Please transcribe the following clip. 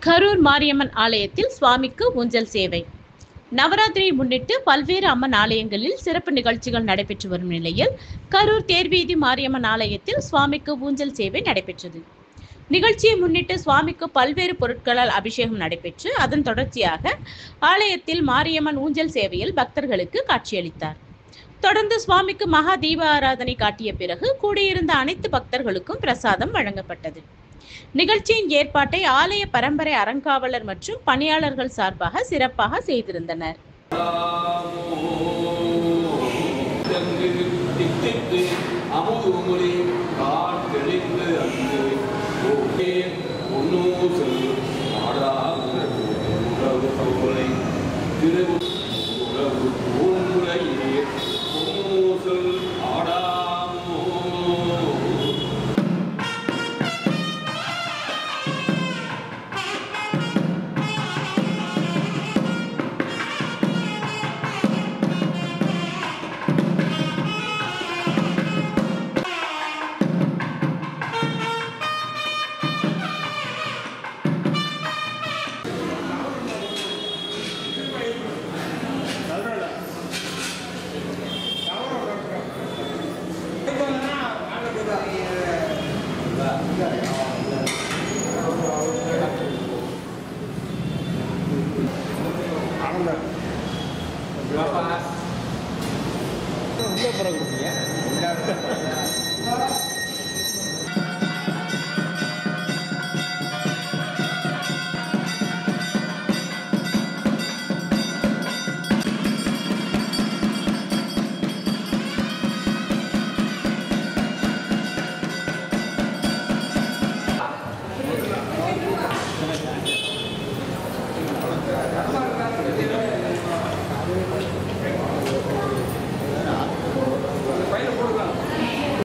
கரூர் மாரியம்மன் ஆலயத்தில் சுவாமிக்கு ஊஞ்சல் சேவை. நவராத்திரியை முன்னிட்டு பல்வேறு அம்மன் ஆலயங்களில் சிறப்பு நிகழ்ச்சிகள் நடைபெற்று வரும் நிலையில் கரூர் தேர்வீதி மாரியம்மன் ஆலயத்தில் சுவாமிக்கு ஊஞ்சல் சேவை நடைபெற்றது. நிகழ்ச்சியை முன்னிட்டு சுவாமிக்கு பல்வேறு பொருட்களால் அபிஷேகம் நடைபெற்று அதன் தொடர்ச்சியாக ஆலயத்தில் மாரியம்மன் ஊஞ்சல் சேவையில் பக்தர்களுக்கு காட்சியளித்தார். தொடர்ந்து சுவாமிக்கு மகா தீப ஆராதனை காட்டிய பிறகு கூடியிருந்த அனைத்து பக்தர்களுக்கும் பிரசாதம் வழங்கப்பட்டது. நிகழ்ச்சியின் ஏற்பாட்டை ஆலய பரம்பரை அறங்காவலர் மற்றும் பணியாளர்கள் சார்பாக சிறப்பாக செய்திருந்தனர்.